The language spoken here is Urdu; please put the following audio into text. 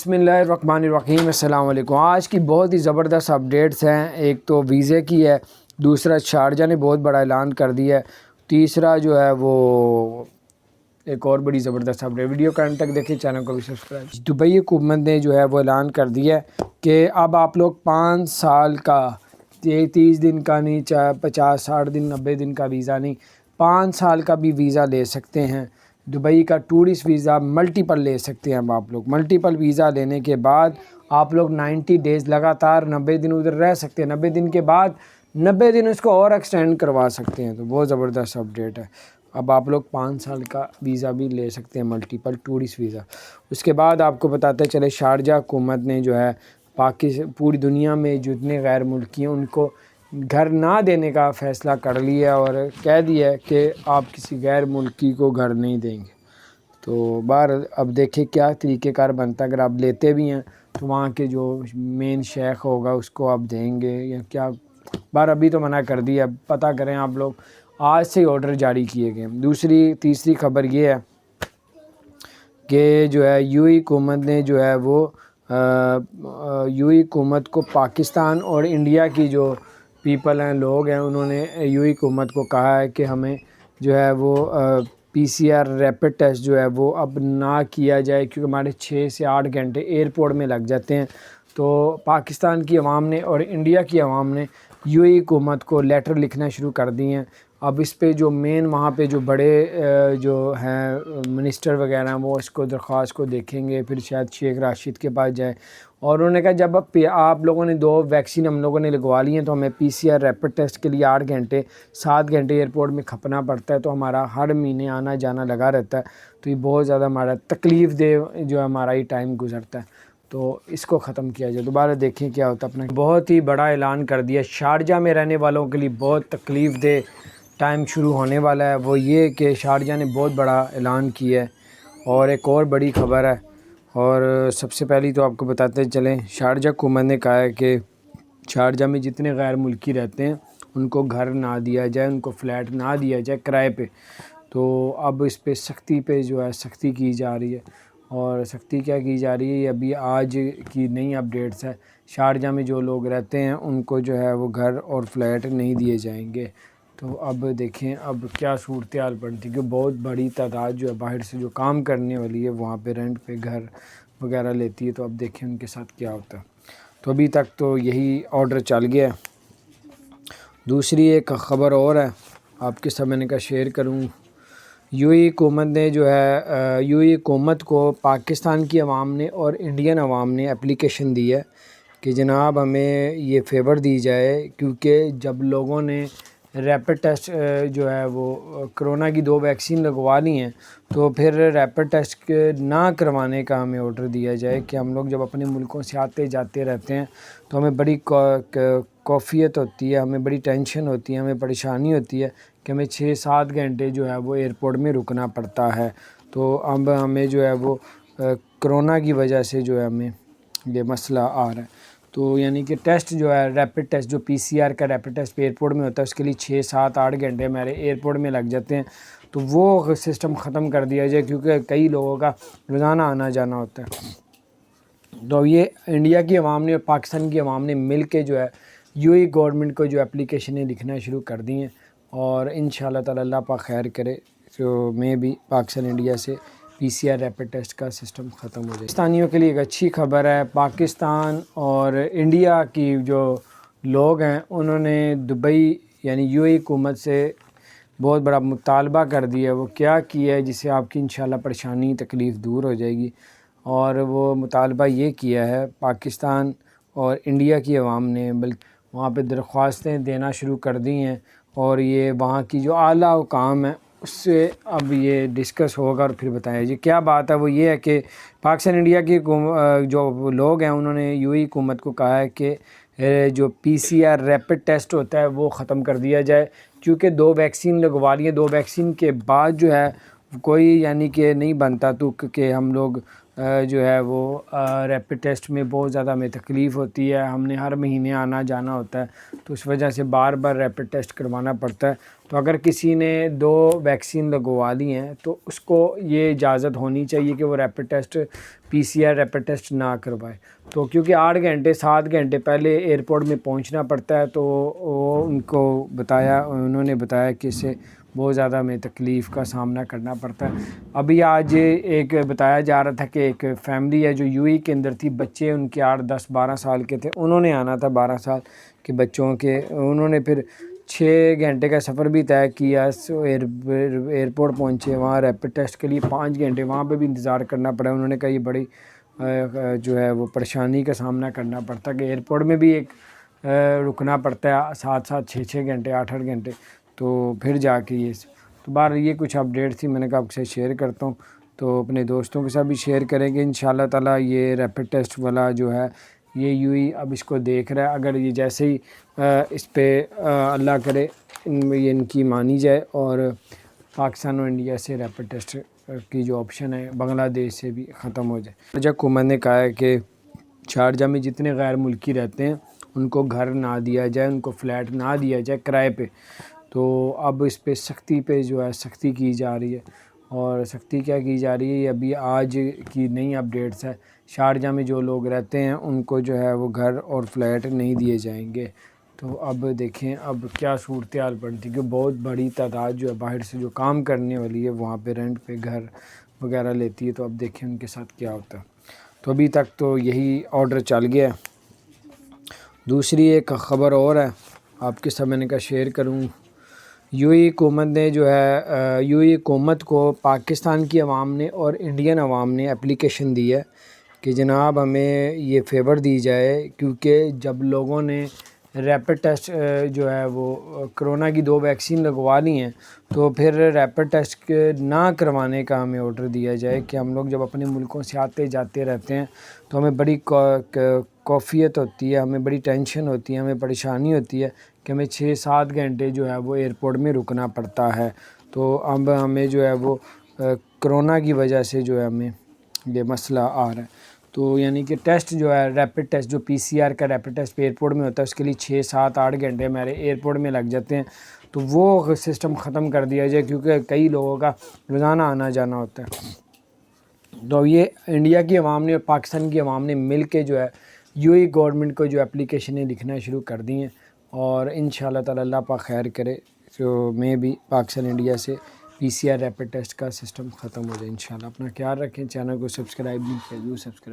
بسم اللہ الرحمن الرحیم۔ السلام علیکم۔ آج کی بہت ہی زبردست اپڈیٹس ہیں۔ ایک تو ویزے کی ہے، دوسرا شارجہ نے بہت بڑا اعلان کر دیا ہے، تیسرا جو ہے وہ ایک اور بڑی زبردست اپڈیٹ۔ ویڈیو کا اینڈ تک دیکھیں، چینل کو بھی سبسکرائب۔ دبئی حکومت نے جو ہے وہ اعلان کر دیا ہے کہ اب آپ لوگ 5 سال کا 30 دن کا نہیں، 50 60 دن 90 دن کا ویزا نہیں، 5 سال کا بھی ویزا لے سکتے ہیں۔ دبئی کا ٹورسٹ ویزا ملٹیپل لے سکتے ہیں۔ اب آپ لوگ ملٹیپل ویزا لینے کے بعد آپ لوگ 90 ڈیز لگاتار 90 دن ادھر رہ سکتے ہیں۔ 90 دن کے بعد 90 دن اس کو اور ایکسٹینڈ کروا سکتے ہیں۔ تو بہت زبردست اپڈیٹ ہے۔ اب آپ لوگ 5 سال کا ویزا بھی لے سکتے ہیں، ملٹیپل ٹورسٹ ویزا۔ اس کے بعد آپ کو بتاتے چلے، شارجہ حکومت نے جو ہے پوری دنیا میں جتنے غیر ملکی ہیں ان کو گھر نہ دینے کا فیصلہ کر لیا اور کہہ دیا ہے کہ آپ کسی غیر ملکی کو گھر نہیں دیں گے۔ تو باہر اب دیکھیں کیا طریقہ کار بنتا ہے۔ اگر آپ لیتے بھی ہیں تو وہاں کے جو مین شیخ ہوگا اس کو آپ دیں گے یا کیا، باہر ابھی تو منع کر دیا۔ پتہ کریں آپ لوگ، آج سے ہی آرڈر جاری کیے گئے۔ تیسری خبر یہ ہے کہ جو ہے یو اے حکومت نے جو ہے وہ یو اے حکومت کو پاکستان اور انڈیا کی جو پیپل ہیں، لوگ ہیں، انہوں نے یو اے حکومت کو کہا ہے کہ ہمیں جو ہے وہ پی سی آر ریپڈ ٹیسٹ جو ہے وہ اب نہ کیا جائے، کیونکہ ہمارے 6 سے 8 گھنٹے ایئرپورٹ میں لگ جاتے ہیں۔ تو پاکستان کی عوام نے اور انڈیا کی عوام نے یو اے حکومت کو لیٹر لکھنا شروع کر دی ہیں۔ اب اس پہ جو مین وہاں پہ جو بڑے جو ہیں منسٹر وغیرہ ہیں، وہ اس کو درخواست کو دیکھیں گے، پھر شاید شیخ راشد کے پاس جائیں۔ اور انہوں نے کہا جب آپ لوگوں نے 2 ویکسین ہم لوگوں نے لگوا لی ہیں تو ہمیں پی سی آر ریپڈ ٹیسٹ کے لیے 8 گھنٹے 7 گھنٹے ایئرپورٹ میں کھپنا پڑتا ہے، تو ہمارا ہر مہینے آنا جانا لگا رہتا ہے۔ تو یہ بہت زیادہ ہمارا تکلیف دہ جو ہمارا یہ ٹائم گزرتا ہے، تو اس کو ختم کیا جائے۔ دوبارہ دیکھیں کیا ہوتا ہے۔ اپنا بہت ہی بڑا اعلان کر دیا شارجہ میں رہنے والوں کے لیے، بہت تکلیف دہ ٹائم شروع ہونے والا ہے۔ وہ یہ کہ شارجہ نے بہت بڑا اعلان کیا ہے۔ اور ایک اور بڑی خبر ہے، اور سب سے پہلی تو آپ کو بتاتے چلیں، شارجہ حکومت نے کہا ہے کہ شارجہ میں جتنے غیر ملکی رہتے ہیں ان کو گھر نہ دیا جائے، ان کو فلیٹ نہ دیا جائے کرائے پہ۔ تو اب اس پہ سختی پہ جو ہے سختی کی جا رہی ہے۔ اور سختی کیا کی جا رہی ہے، یہ ابھی آج کی نئی اپڈیٹس ہے۔ شارجہ میں جو لوگ رہتے ہیں ان کو جو ہے وہ گھر اور فلیٹ نہیں دیے جائیں گے۔ تو اب دیکھیں اب کیا صورتحال بنتی ہے، کہ بہت بڑی تعداد جو ہے باہر سے جو کام کرنے والی ہے وہاں پہ رینٹ پہ گھر وغیرہ لیتی ہے۔ تو اب دیکھیں ان کے ساتھ کیا ہوتا ہے۔ تو ابھی تک تو یہی آرڈر چل گیا ہے۔ دوسری ایک خبر اور ہے، آپ کے سامنے کا شیئر کروں۔ یو اے حکومت نے جو ہے یو اے حکومت کو پاکستان کی عوام نے اور انڈین عوام نے اپلیکیشن دی ہے کہ جناب ہمیں یہ فیور دی جائے، کیونکہ جب لوگوں نے ریپڈ ٹیسٹ جو ہے وہ کرونا کی 2 ویکسین لگوا لی ہیں، تو پھر ریپڈ ٹیسٹ نہ کروانے کا ہمیں آرڈر دیا جائے، کہ ہم لوگ جب اپنے ملکوں سے آتے جاتے رہتے ہیں تو ہمیں بڑی کوفیت ہوتی ہے، ہمیں بڑی ٹینشن ہوتی ہے، ہمیں پریشانی ہوتی ہے کہ ہمیں 6-7 گھنٹے جو ہے وہ ایئرپورٹ میں رکنا پڑتا ہے۔ تو اب ہمیں جو ہے وہ کرونا کی وجہ سے جو ہے ہمیں یہ مسئلہ آ رہا ہے۔ تو یعنی کہ ٹیسٹ جو ہے ریپڈ ٹیسٹ جو پی سی آر کا ریپڈ ٹیسٹ ایئرپورٹ میں ہوتا ہے، اس کے لیے 6-7-8 گھنٹے ہمارے ایئرپورٹ میں لگ جاتے ہیں۔ تو وہ سسٹم ختم کر دیا جائے، کیونکہ کئی لوگوں کا روزانہ آنا جانا ہوتا ہے۔ تو یہ انڈیا کی عوام نے اور پاکستان کی عوام نے مل کے جو ہے یو اے گورنمنٹ کو جو اپلیکیشنیں لکھنا شروع کر دی ہیں، اور انشاءاللہ تعالی اللہ پاک خیر کرے تو میں بھی پاکستان انڈیا سے پی سی آر ریپڈ ٹیسٹ کا سسٹم ختم ہو جائے۔ پاکستانیوں کے لیے ایک اچھی خبر ہے، پاکستان اور انڈیا کی جو لوگ ہیں انہوں نے دبئی یعنی یو اے حکومت سے بہت بڑا مطالبہ کر دیا ہے۔ وہ کیا کیا ہے جس سے آپ کی انشاءاللہ پریشانی تکلیف دور ہو جائے گی، اور وہ مطالبہ یہ کیا ہے پاکستان اور انڈیا کی عوام نے، بلکہ وہاں پہ درخواستیں دینا شروع کر دی ہیں، اور یہ وہاں کی جو اعلیٰ حکام ہیں اس سے اب یہ ڈسکس ہوگا اور پھر بتایا جی کیا بات ہے۔ وہ یہ ہے کہ پاکستان انڈیا کی جو لوگ ہیں انہوں نے یو اے حکومت کو کہا ہے کہ جو پی سی آر ریپڈ ٹیسٹ ہوتا ہے وہ ختم کر دیا جائے، کیونکہ 2 ویکسین لگوا لی ہیں، 2 ویکسین کے بعد جو ہے کوئی یعنی کہ نہیں بنتا، تو کہ ہم لوگ جو ہے وہ ریپڈ ٹیسٹ میں بہت زیادہ ہمیں تکلیف ہوتی ہے، ہم نے ہر مہینے آنا جانا ہوتا ہے، تو اس وجہ سے بار بار ریپڈ ٹیسٹ کروانا پڑتا ہے۔ تو اگر کسی نے 2 ویکسین لگوا لی ہیں تو اس کو یہ اجازت ہونی چاہیے کہ وہ rapid test PCR rapid test نہ کروائے. تو کیونکہ 8 گھنٹے 7 گھنٹے پہلے ایئرپورٹ میں پہنچنا پڑتا ہے تو وہ انہوں نے بتایا کہ اس سے بہت زیادہ ہمیں تکلیف کا سامنا کرنا پڑتا ہے. ابھی آج ایک بتایا جا رہا تھا کہ ایک فیملی ہے جو UAE کے اندر تھی, بچے ان کے 8 10 12 سال کے تھے, انہوں نے آنا تھا 12 سال کے بچوں کے, انہوں نے پھر 6 گھنٹے کا سفر بھی طے کیا, ایئرپورٹ پہنچے, وہاں ریپڈ ٹیسٹ کے لیے 5 گھنٹے وہاں پہ بھی انتظار کرنا پڑا. انہوں نے کہا یہ بڑی جو ہے وہ پریشانی کا سامنا کرنا پڑتا ہے کہ ایئرپورٹ میں بھی ایک رکنا پڑتا ہے 7 6 گھنٹے 8 گھنٹے, تو پھر جا کے تو بہر یہ کچھ اپڈیٹ تھی, میں نے کہا آپ سے شیئر کرتا ہوں. تو اپنے دوستوں کے ساتھ بھی شیئر کریں گے انشاءاللہ تعالی. یہ ریپڈ ٹیسٹ والا جو ہے یہ UAE اب اس کو دیکھ رہا ہے, اگر یہ جیسے ہی اس پہ اللہ کرے یہ ان کی مانی جائے اور پاکستان اور انڈیا سے ریپڈ ٹیسٹ کی جو آپشن ہے بنگلہ دیش سے بھی ختم ہو جائے. شارجہ حکومت نے کہا ہے کہ شارجہ میں جتنے غیر ملکی رہتے ہیں ان کو گھر نہ دیا جائے, ان کو فلیٹ نہ دیا جائے کرائے پہ. تو اب اس پہ سختی کی جا رہی ہے, اور سختی کیا کی جا رہی ہے یہ ابھی آج کی نئی اپڈیٹس ہے. شارجہ میں جو لوگ رہتے ہیں ان کو جو ہے وہ گھر اور فلیٹ نہیں دیے جائیں گے. تو اب دیکھیں اب کیا صورتحال بنتی ہے کہ بہت بڑی تعداد جو ہے باہر سے جو کام کرنے والی ہے وہاں پہ رینٹ پہ گھر وغیرہ لیتی ہے. تو اب دیکھیں ان کے ساتھ کیا ہوتا ہے. تو ابھی تک تو یہی آرڈر چل گیا ہے. دوسری ایک خبر اور ہے آپ کے ساتھ میں نے کہا شیئر کروں. UAE حکومت نے جو ہے UAE حکومت کو پاکستان کی عوام نے اور انڈین عوام نے اپلیکیشن دی ہے کہ جناب ہمیں یہ فیور دی جائے, کیونکہ جب لوگوں نے ریپڈ ٹیسٹ جو ہے وہ کرونا کی 2 ویکسین لگوا لی ہیں تو پھر ریپڈ ٹیسٹ نہ کروانے کا ہمیں آرڈر دیا جائے کہ ہم لوگ جب اپنے ملکوں سے آتے جاتے رہتے ہیں تو ہمیں بڑی کوفیت ہوتی ہے, ہمیں بڑی ٹینشن ہوتی ہے, ہمیں پریشانی ہوتی ہے کہ ہمیں 6 7 گھنٹے جو ہے وہ ایئرپورٹ میں رکنا پڑتا ہے. تو اب ہمیں جو ہے وہ کرونا کی وجہ سے جو ہے ہمیں یہ مسئلہ آ رہا ہے. تو یعنی کہ ٹیسٹ جو ہے ریپڈ ٹیسٹ جو PCR کا ریپڈ ٹیسٹ ایئرپورٹ میں ہوتا ہے اس کے لیے 6 7 8 گھنٹے ہمارے ایئرپورٹ میں لگ جاتے ہیں. تو وہ سسٹم ختم کر دیا جائے کیونکہ کئی لوگوں کا روزانہ آنا جانا ہوتا ہے. تو یہ انڈیا کی عوام نے اور پاکستان کی عوام نے مل کے جو ہے UAE گورنمنٹ کو جو اپلیکیشنیں لکھنا شروع کر دی ہیں, اور انشاءاللہ تعالی اللہ پاک خیر کرے تو میں بھی پاکستان انڈیا سے PCR ریپڈ ٹیسٹ کا سسٹم ختم ہو جائے انشاءاللہ. اپنا خیال رکھیں, چینل کو سبسکرائب نہیں کیا ضرور سبسکرائب.